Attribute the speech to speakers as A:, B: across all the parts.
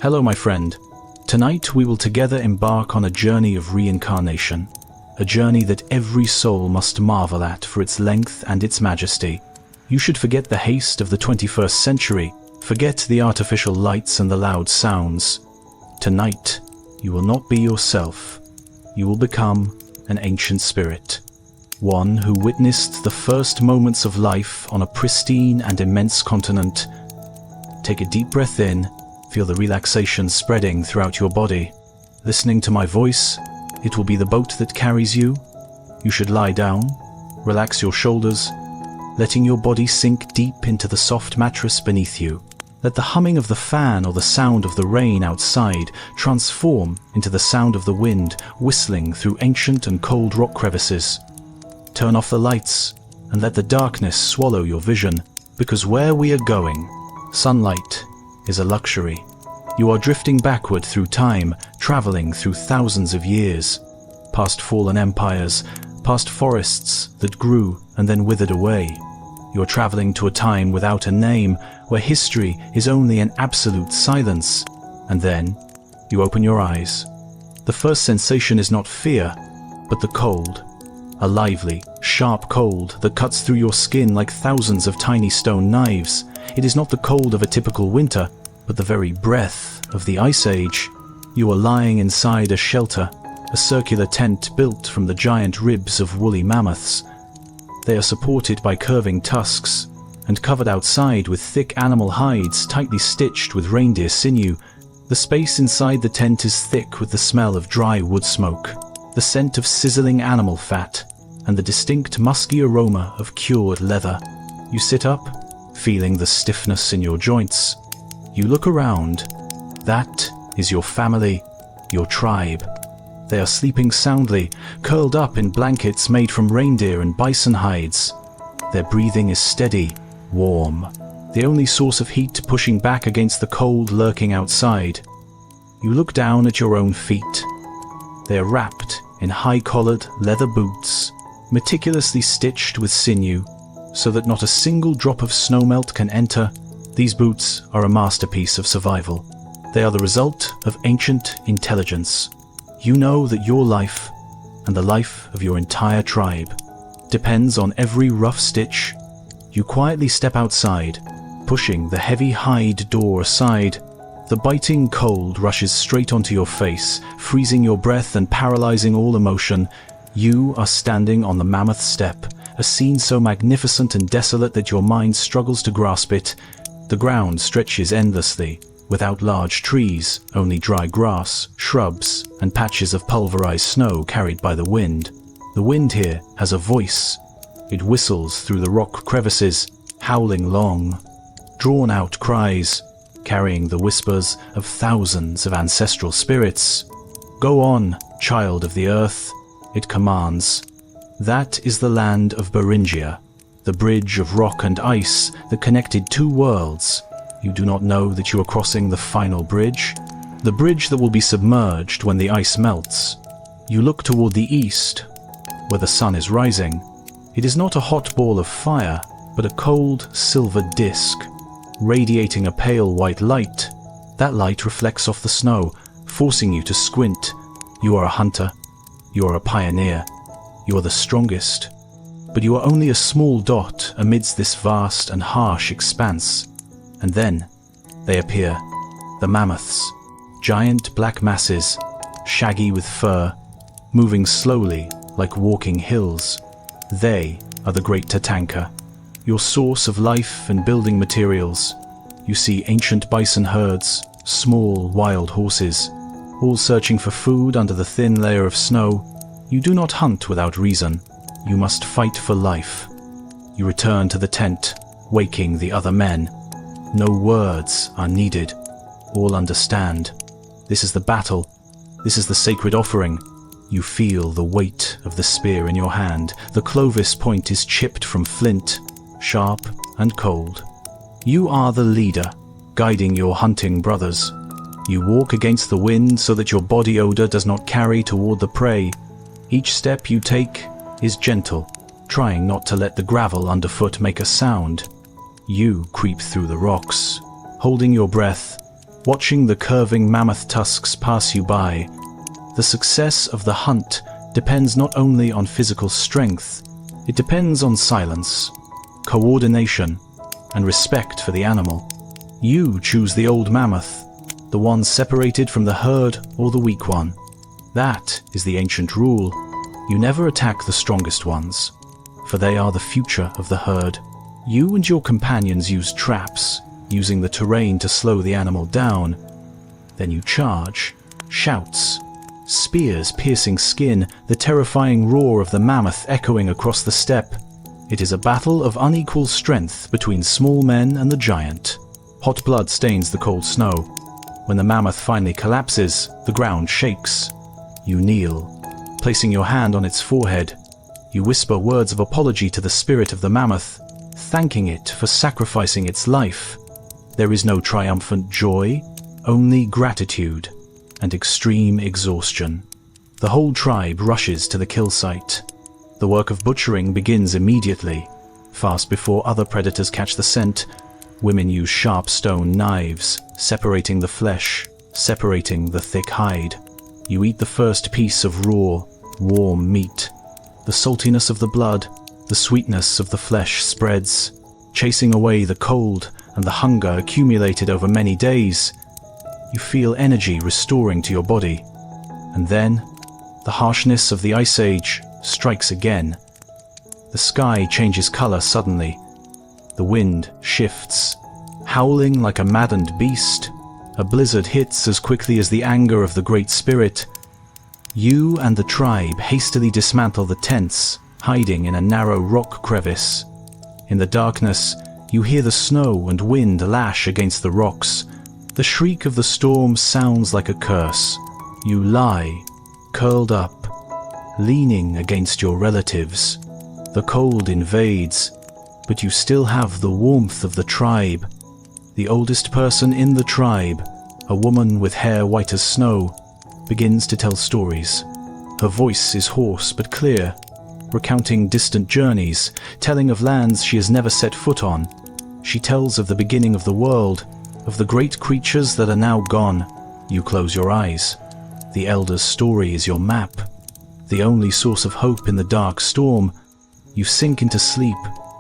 A: Hello, my friend. Tonight we will together embark on a journey of reincarnation, a journey that every soul must marvel at for its length and its majesty. You should forget the haste of the 21st century, forget the artificial lights and the loud sounds. Tonight, you will not be yourself. You will become an ancient spirit, one who witnessed the first moments of life on a pristine and immense continent. Take a deep breath in, feel the relaxation spreading throughout your body. Listening to my voice, it will be the boat that carries you. You should lie down, relax your shoulders, letting your body sink deep into the soft mattress beneath you. Let the humming of the fan or the sound of the rain outside transform into the sound of the wind whistling through ancient and cold rock crevices. Turn off the lights and let the darkness swallow your vision, because where we are going, sunlight is a luxury. You are drifting backward through time, traveling through thousands of years, past fallen empires, past forests that grew and then withered away. You are traveling to a time without a name, where history is only an absolute silence. And then you open your eyes. The first sensation is not fear, but the cold. A lively, sharp cold that cuts through your skin like thousands of tiny stone knives. It is not the cold of a typical winter, but the very breath of the Ice Age. You are lying inside a shelter, a circular tent built from the giant ribs of woolly mammoths. They are supported by curving tusks, and covered outside with thick animal hides tightly stitched with reindeer sinew. The space inside the tent is thick with the smell of dry wood smoke, the scent of sizzling animal fat, and the distinct musky aroma of cured leather. You sit up, feeling the stiffness in your joints. You look around. That is your family, your tribe. They are sleeping soundly, curled up in blankets made from reindeer and bison hides. Their breathing is steady, warm, the only source of heat pushing back against the cold lurking outside. You look down at your own feet. They are wrapped in high-collared leather boots, meticulously stitched with sinew, so that not a single drop of snowmelt can enter. These boots are a masterpiece of survival. They are the result of ancient intelligence. You know that your life, and the life of your entire tribe, depends on every rough stitch. You quietly step outside, pushing the heavy hide door aside. The biting cold rushes straight onto your face, freezing your breath and paralyzing all emotion. You are standing on the mammoth step, a scene so magnificent and desolate that your mind struggles to grasp it. The ground stretches endlessly, without large trees, only dry grass, shrubs, and patches of pulverized snow carried by the wind. The wind here has a voice. It whistles through the rock crevices, howling long, drawn-out cries, carrying the whispers of thousands of ancestral spirits. Go on, child of the earth, it commands. That is the land of Beringia, the bridge of rock and ice that connected two worlds. You do not know that you are crossing the final bridge, the bridge that will be submerged when the ice melts. You look toward the east, where the sun is rising. It is not a hot ball of fire, but a cold silver disk, radiating a pale white light. That light reflects off the snow, forcing you to squint. You are a hunter. You are a pioneer. You are the strongest. But you are only a small dot amidst this vast and harsh expanse. And then they appear, the mammoths, giant black masses, shaggy with fur, moving slowly like walking hills. They are the great Tatanka, your source of life and building materials. You see ancient bison herds, small wild horses, all searching for food under the thin layer of snow. You do not hunt without reason. You must fight for life. You return to the tent, waking the other men. No words are needed. All understand. This is the battle. This is the sacred offering. You feel the weight of the spear in your hand. The Clovis point is chipped from flint, sharp and cold. You are the leader, guiding your hunting brothers. You walk against the wind so that your body odor does not carry toward the prey. Each step you take is gentle, trying not to let the gravel underfoot make a sound. You creep through the rocks, holding your breath, watching the curving mammoth tusks pass you by. The success of the hunt depends not only on physical strength, it depends on silence, coordination, and respect for the animal. You choose the old mammoth, the one separated from the herd or the weak one. That is the ancient rule. You never attack the strongest ones, for they are the future of the herd. You and your companions use traps, using the terrain to slow the animal down. Then you charge, shouts, spears piercing skin, the terrifying roar of the mammoth echoing across the steppe. It is a battle of unequal strength between small men and the giant. Hot blood stains the cold snow. When the mammoth finally collapses, the ground shakes. You kneel, placing your hand on its forehead. You whisper words of apology to the spirit of the mammoth, thanking it for sacrificing its life. There is no triumphant joy, only gratitude and extreme exhaustion. The whole tribe rushes to the kill site. The work of butchering begins immediately. Fast before other predators catch the scent, women use sharp stone knives, separating the flesh, separating the thick hide. You eat the first piece of raw, warm meat. The saltiness of the blood, the sweetness of the flesh spreads, chasing away the cold and the hunger accumulated over many days. You feel energy restoring to your body. And then, the harshness of the Ice Age strikes again. The sky changes color suddenly. The wind shifts, howling like a maddened beast. A blizzard hits as quickly as the anger of the Great Spirit. You and the tribe hastily dismantle the tents, hiding in a narrow rock crevice. In the darkness, you hear the snow and wind lash against the rocks. The shriek of the storm sounds like a curse. You lie, curled up, leaning against your relatives. The cold invades, but you still have the warmth of the tribe. The oldest person in the tribe, a woman with hair white as snow, begins to tell stories. Her voice is hoarse but clear, recounting distant journeys, telling of lands she has never set foot on. She tells of the beginning of the world, of the great creatures that are now gone. You close your eyes. The elder's story is your map, the only source of hope in the dark storm. You sink into sleep,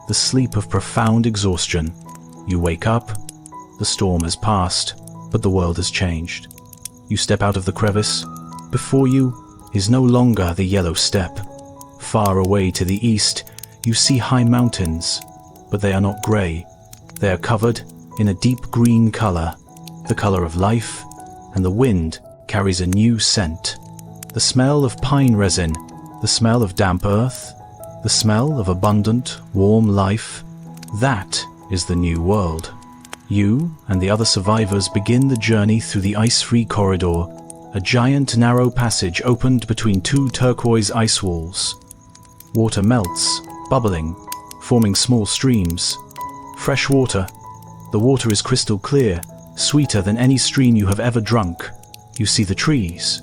A: the sleep of profound exhaustion. You wake up. The storm has passed, but the world has changed. You step out of the crevice. Before you is no longer the yellow steppe. Far away to the east, you see high mountains, but they are not grey. They are covered in a deep green color, the color of life, and the wind carries a new scent. The smell of pine resin, the smell of damp earth, the smell of abundant, warm life. That is the new world. You and the other survivors begin the journey through the ice-free corridor, a giant narrow passage opened between two turquoise ice walls. Water melts, bubbling, forming small streams. Fresh water. The water is crystal clear, sweeter than any stream you have ever drunk. You see the trees,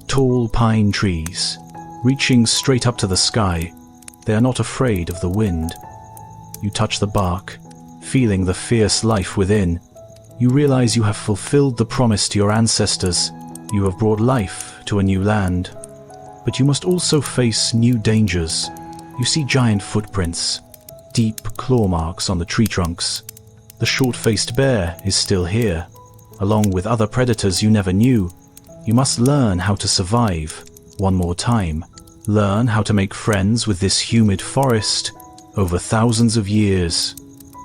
A: tall pine trees, reaching straight up to the sky. They are not afraid of the wind. You touch the bark, feeling the fierce life within. You realize you have fulfilled the promise to your ancestors. You have brought life to a new land. But you must also face new dangers. You see giant footprints, deep claw marks on the tree trunks. The short-faced bear is still here, along with other predators you never knew. You must learn how to survive one more time. Learn how to make friends with this humid forest. Over thousands of years,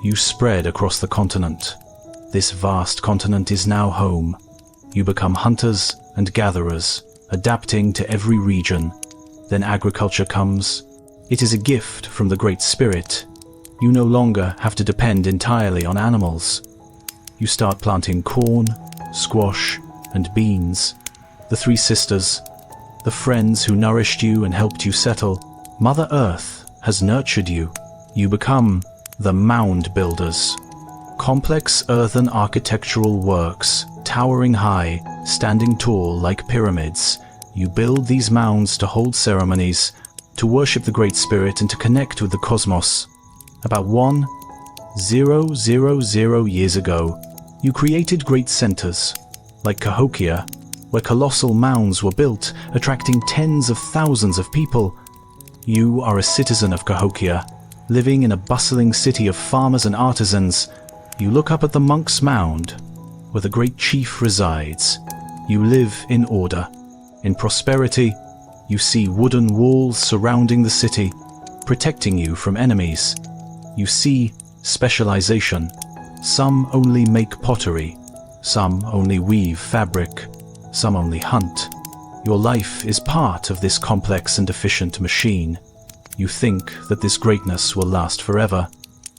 A: you spread across the continent. This vast continent is now home. You become hunters and gatherers, adapting to every region. Then agriculture comes. It is a gift from the Great Spirit. You no longer have to depend entirely on animals. You start planting corn, squash, and beans. The three sisters, the friends who nourished you and helped you settle. Mother Earth has nurtured you. You become the mound builders. Complex earthen architectural works, towering high, standing tall like pyramids. You build these mounds to hold ceremonies, to worship the Great Spirit and to connect with the cosmos. About 1,000 years ago, You created great centers, like Cahokia, where colossal mounds were built, attracting tens of thousands of people. You are a citizen of Cahokia, living in a bustling city of farmers and artisans. You look up at the Monk's Mound, where the great chief resides. You live in order, in prosperity. You see wooden walls surrounding the city, protecting you from enemies. You see specialization. Some only make pottery, some only weave fabric, some only hunt. Your life is part of this complex and efficient machine. You think that this greatness will last forever,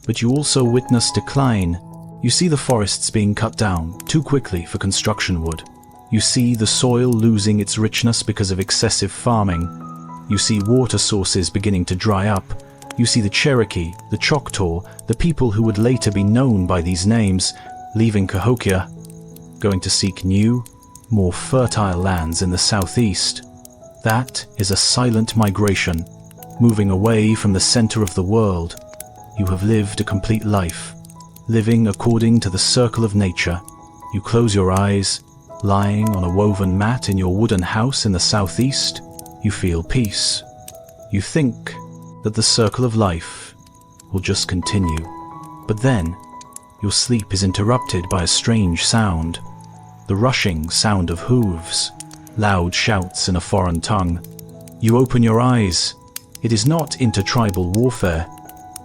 A: but you also witness decline. You see the forests being cut down too quickly for construction wood. You see the soil losing its richness because of excessive farming. You see water sources beginning to dry up. You see the Cherokee, the Choctaw, the people who would later be known by these names, leaving Cahokia, going to seek new, more fertile lands in the southeast. That is a silent migration, moving away from the center of the world. You have lived a complete life, living according to the circle of nature. You close your eyes, lying on a woven mat in your wooden house in the southeast. You feel peace. You think that the circle of life will just continue. But then, your sleep is interrupted by a strange sound. The rushing sound of hooves, loud shouts in a foreign tongue. You open your eyes. It is not intertribal warfare.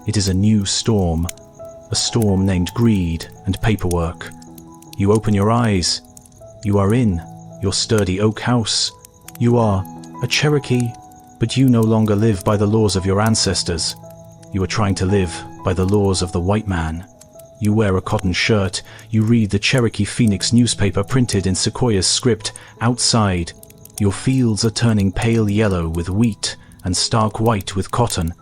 A: It is a new storm, a storm named greed and paperwork. You open your eyes. You are in your sturdy oak house. You are a Cherokee, but you no longer live by the laws of your ancestors. You are trying to live by the laws of the white man. You wear a cotton shirt. You read the Cherokee Phoenix newspaper printed in Sequoia's script. Outside, your fields are turning pale yellow with wheat and stark white with cotton.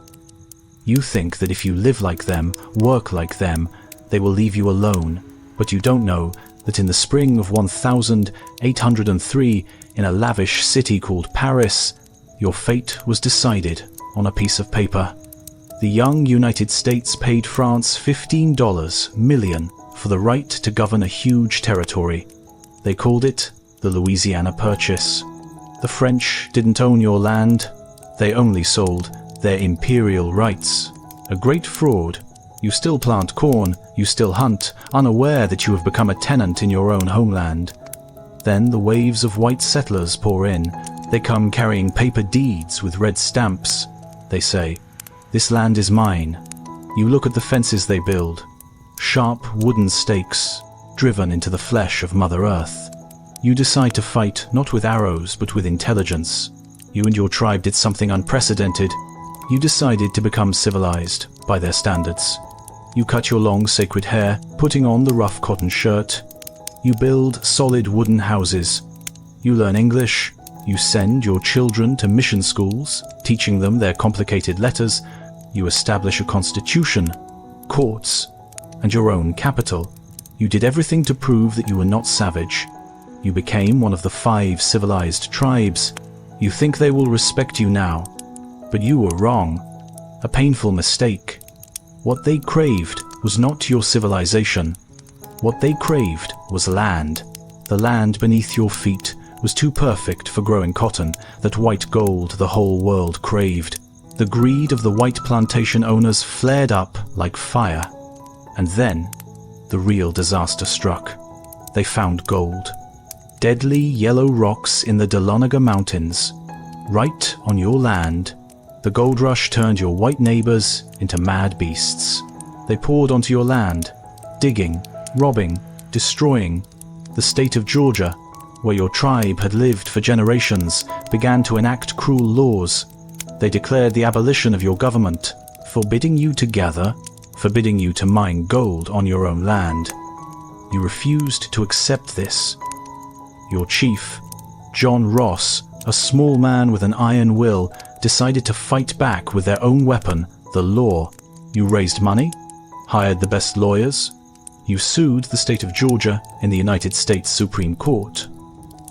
A: You think that if you live like them, work like them, they will leave you alone. But you don't know that in the spring of 1803, in a lavish city called Paris, your fate was decided on a piece of paper. The young United States paid France $15 million for the right to govern a huge territory. They called it the Louisiana Purchase. The French didn't own your land. They only sold their imperial rights. A great fraud. You still plant corn, you still hunt, unaware that you have become a tenant in your own homeland. Then the waves of white settlers pour in. They come carrying paper deeds with red stamps. They say, "This land is mine." You look at the fences they build. Sharp wooden stakes, driven into the flesh of Mother Earth. You decide to fight not with arrows but with intelligence. You and your tribe did something unprecedented. You decided to become civilized by their standards. You cut your long sacred hair, putting on the rough cotton shirt. You build solid wooden houses. You learn English. You send your children to mission schools, teaching them their complicated letters. You establish a constitution, courts, and your own capital. You did everything to prove that you were not savage. You became one of the 5 civilized tribes. You think they will respect you now, but you were wrong. A painful mistake. What they craved was not your civilization. What they craved was land. The land beneath your feet was too perfect for growing cotton, that white gold the whole world craved. The greed of the white plantation owners flared up like fire. And then, the real disaster struck. They found gold. Deadly yellow rocks in the Dahlonega Mountains. Right on your land, the gold rush turned your white neighbors into mad beasts. They poured onto your land, digging, robbing, destroying. The state of Georgia, where your tribe had lived for generations, began to enact cruel laws. They declared the abolition of your government, forbidding you to gather, forbidding you to mine gold on your own land. You refused to accept this. Your chief, John Ross, a small man with an iron will, decided to fight back with their own weapon, the law. You raised money, hired the best lawyers. You sued the state of Georgia in the United States Supreme Court.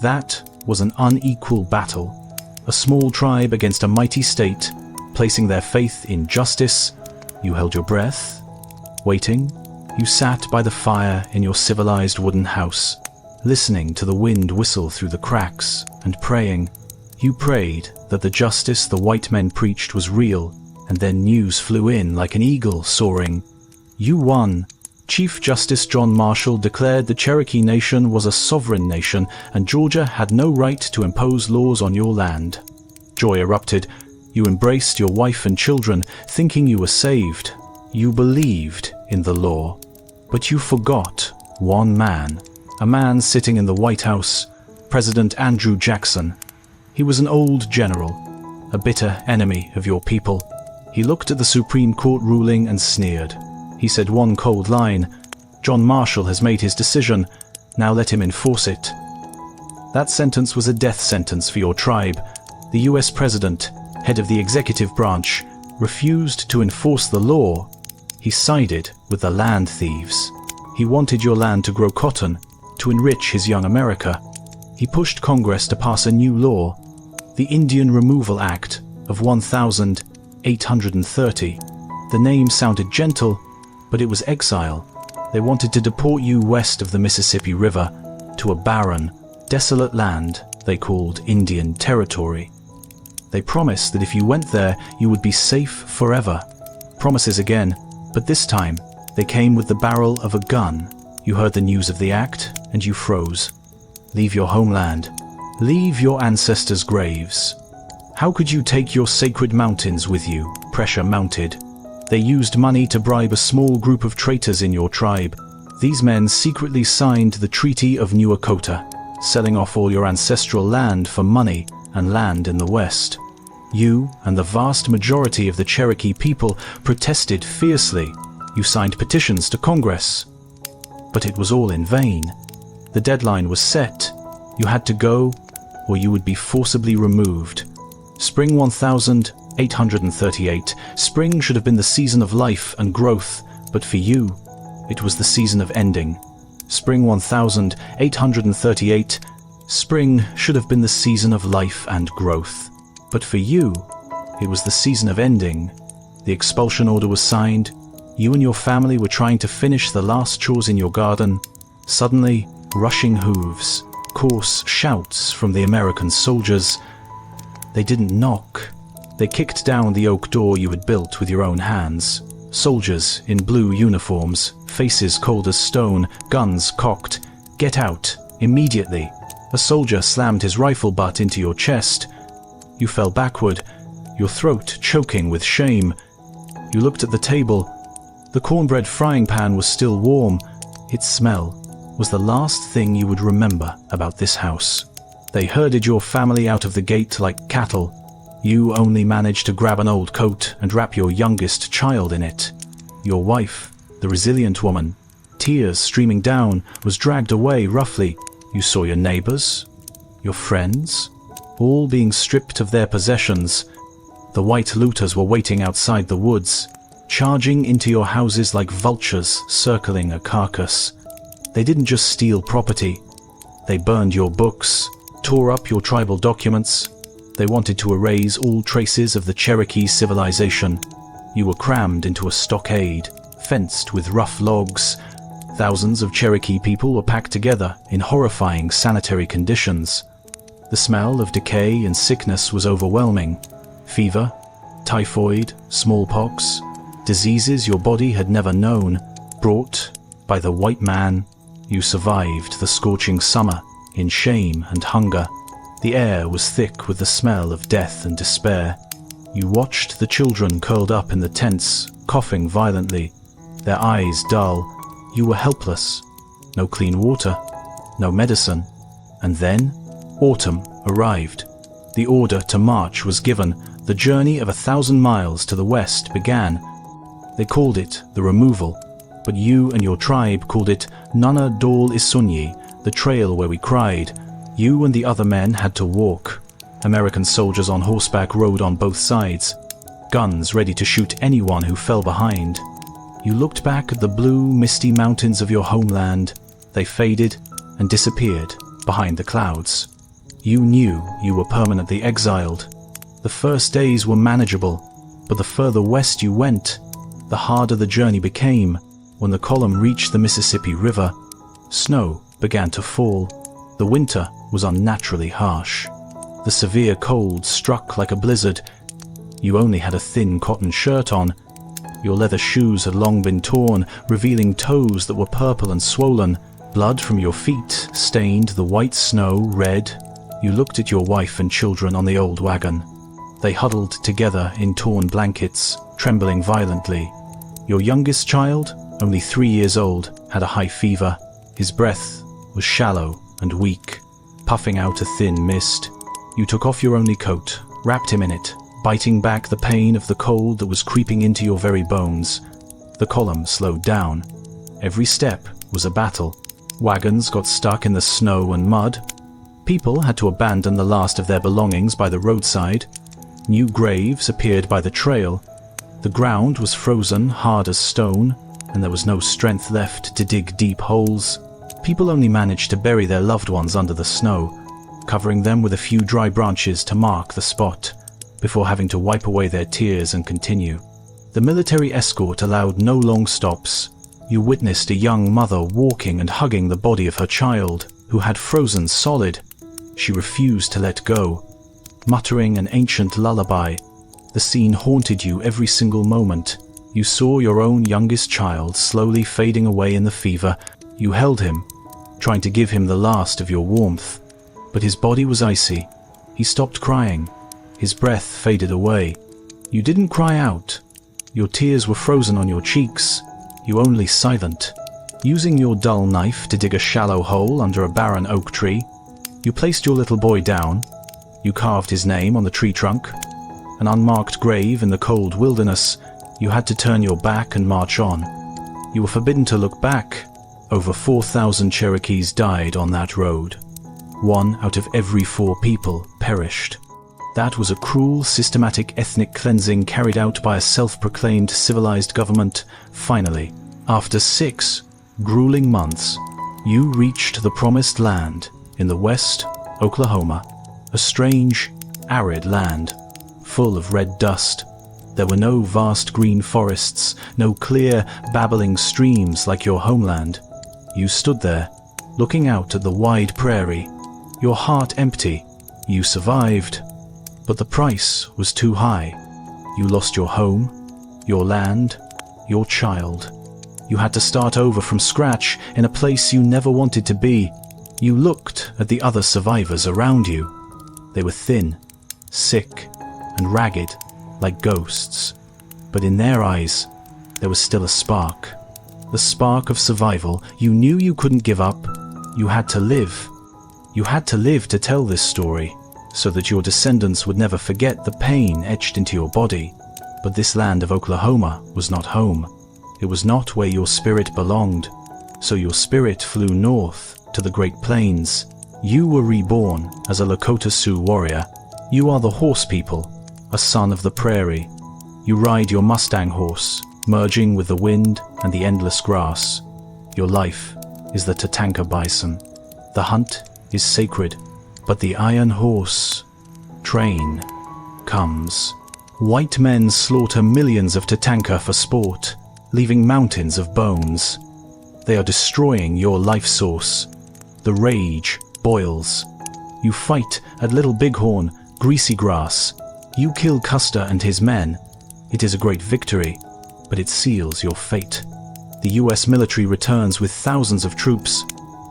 A: That was an unequal battle. A small tribe against a mighty state, placing their faith in justice. You held your breath, waiting, You sat by the fire in your civilized wooden house, listening to the wind whistle through the cracks and praying. You prayed that the justice the white men preached was real, and then news flew in like an eagle soaring. You won. Chief Justice John Marshall declared the Cherokee Nation was a sovereign nation and Georgia had no right to impose laws on your land. Joy erupted. You embraced your wife and children, thinking you were saved. You believed in the law. But you forgot one man, a man sitting in the White House, President Andrew Jackson. He was an old general, a bitter enemy of your people. He looked at the Supreme Court ruling and sneered. He said one cold line, "John Marshall has made his decision, now let him enforce it." That sentence was a death sentence for your tribe. The US President, head of the executive branch, refused to enforce the law. He sided with the land thieves. He wanted your land to grow cotton, to enrich his young America. He pushed Congress to pass a new law, the Indian Removal Act of 1830. The name sounded gentle, but it was exile. They wanted to deport you west of the Mississippi River to a barren, desolate land they called Indian Territory. They promised that if you went there, you would be safe forever. Promises again, but this time they came with the barrel of a gun. You heard the news of the act, and you froze. Leave your homeland. Leave your ancestors' graves. How could you take your sacred mountains with you, pressure mounted? They used money to bribe a small group of traitors in your tribe. These men secretly signed the Treaty of New Dakota, selling off all your ancestral land for money and land in the West. You and the vast majority of the Cherokee people protested fiercely. You signed petitions to Congress. But it was all in vain. The deadline was set. You had to go, or you would be forcibly removed. Spring 1838. Spring should have been the season of life and growth, but for you, it was the season of ending. Spring 1838. Spring should have been the season of life and growth, but for you, it was the season of ending. The expulsion order was signed. You and your family were trying to finish the last chores in your garden. Suddenly, rushing hooves, coarse shouts from the American soldiers. They didn't knock. They kicked down the oak door you had built with your own hands. Soldiers in blue uniforms, faces cold as stone, guns cocked. "Get out, immediately." A soldier slammed his rifle butt into your chest. You fell backward, your throat choking with shame. You looked at the table. The cornbread frying pan was still warm. Its smell was the last thing you would remember about this house. They herded your family out of the gate like cattle. You only managed to grab an old coat and wrap your youngest child in it. Your wife, the resilient woman, tears streaming down, was dragged away roughly. You saw your neighbors, your friends, all being stripped of their possessions. The white looters were waiting outside the woods, charging into your houses like vultures circling a carcass. They didn't just steal property. They burned your books, tore up your tribal documents. They wanted to erase all traces of the Cherokee civilization. You were crammed into a stockade, fenced with rough logs. Thousands of Cherokee people were packed together in horrifying sanitary conditions. The smell of decay and sickness was overwhelming. Fever, typhoid, smallpox, diseases your body had never known, brought by the white man. You survived the scorching summer in shame and hunger. The air was thick with the smell of death and despair. You watched the children curled up in the tents, coughing violently, their eyes dull. You were helpless. No clean water, no medicine. And then, autumn arrived. The order to march was given. The journey of 1,000 miles to the west began. They called it the removal, but you and your tribe called it Nana Dol Isunyi, the trail where we cried. You and the other men had to walk. American soldiers on horseback rode on both sides, guns ready to shoot anyone who fell behind. You looked back at the blue, misty mountains of your homeland. They faded and disappeared behind the clouds. You knew you were permanently exiled. The first days were manageable, but the further west you went, the harder the journey became. When the column reached the Mississippi River, snow began to fall. The winter was unnaturally harsh. The severe cold struck like a blizzard. You only had a thin cotton shirt on. Your leather shoes had long been torn, revealing toes that were purple and swollen. Blood from your feet stained the white snow red. You looked at your wife and children on the old wagon. They huddled together in torn blankets, trembling violently. Your youngest child, only 3 years old, had a high fever. His breath was shallow and weak, puffing out a thin mist. You took off your only coat, wrapped him in it, biting back the pain of the cold that was creeping into your very bones. The column slowed down. Every step was a battle. Wagons got stuck in the snow and mud. People had to abandon the last of their belongings by the roadside. New graves appeared by the trail. The ground was frozen hard as stone, and there was no strength left to dig deep holes. People only managed to bury their loved ones under the snow, covering them with a few dry branches to mark the spot, before having to wipe away their tears and continue. The military escort allowed no long stops. You witnessed a young mother walking and hugging the body of her child, who had frozen solid. She refused to let go, muttering an ancient lullaby. The scene haunted you every single moment. You saw your own youngest child slowly fading away in the fever. You held him, trying to give him the last of your warmth. But his body was icy. He stopped crying. His breath faded away. You didn't cry out. Your tears were frozen on your cheeks. You only silent. Using your dull knife to dig a shallow hole under a barren oak tree, you placed your little boy down. You carved his name on the tree trunk. An unmarked grave in the cold wilderness. You had to turn your back and march on. You were forbidden to look back. Over 4,000 Cherokees died on that road. 1 out of every 4 people perished. That was a cruel, systematic ethnic cleansing carried out by a self-proclaimed civilized government. Finally, after 6 grueling months, you reached the promised land in the west, Oklahoma, a strange, arid land, full of red dust. There were no vast green forests, no clear, babbling streams like your homeland. You stood there, looking out at the wide prairie, your heart empty. You survived, but the price was too high. You lost your home, your land, your child. You had to start over from scratch in a place you never wanted to be. You looked at the other survivors around you. They were thin, sick, and ragged, like ghosts. But in their eyes, there was still a spark. The spark of survival. You knew you couldn't give up. You had to live. You had to live to tell this story, so that your descendants would never forget the pain etched into your body. But this land of Oklahoma was not home. It was not where your spirit belonged. So your spirit flew north to the Great Plains. You were reborn as a Lakota Sioux warrior. You are the horse people, a son of the prairie. You ride your Mustang horse, merging with the wind and the endless grass. Your life is the Tatanka bison. The hunt is sacred, but the iron horse train comes. White men slaughter millions of Tatanka for sport, leaving mountains of bones. They are destroying your life source. The rage boils. You fight at Little Bighorn, Greasy Grass. You kill Custer and his men. It is a great victory, but it seals your fate. The US military returns with thousands of troops,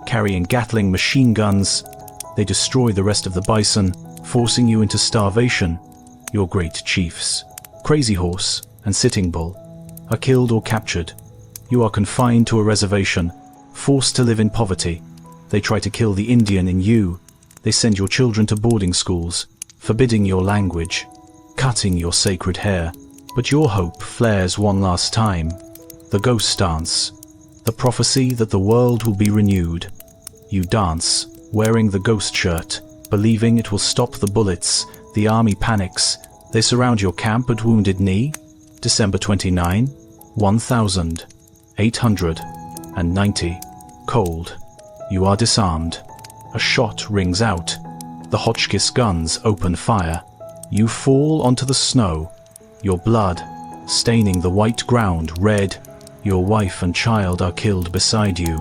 A: carrying Gatling machine guns. They destroy the rest of the bison, forcing you into starvation. Your great chiefs, Crazy Horse and Sitting Bull, are killed or captured. You are confined to a reservation, forced to live in poverty. They try to kill the Indian in you. They send your children to boarding schools, forbidding your language, cutting your sacred hair. But your hope flares one last time. The ghost dance, the prophecy that the world will be renewed. You dance, wearing the ghost shirt, believing it will stop the bullets. The army panics. They surround your camp at Wounded Knee. December 29, 1890. Cold. You are disarmed. A shot rings out. The Hotchkiss guns open fire. You fall onto the snow, your blood staining the white ground red. Your wife and child are killed beside you.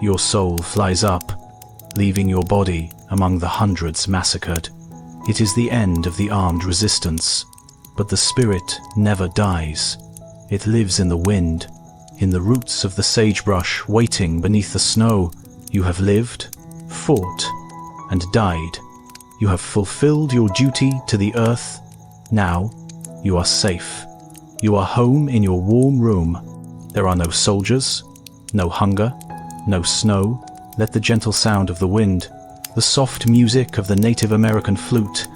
A: Your soul flies up, leaving your body among the hundreds massacred. It is the end of the armed resistance, but the spirit never dies. It lives in the wind, in the roots of the sagebrush waiting beneath the snow. You have lived, fought, and died. You have fulfilled your duty to the earth. Now, you are safe. You are home in your warm room. There are no soldiers, no hunger, no snow. Let the gentle sound of the wind, the soft music of the Native American flute,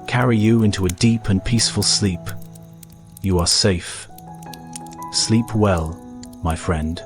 A: carry you into a deep and peaceful sleep. You are safe. Sleep well, my friend.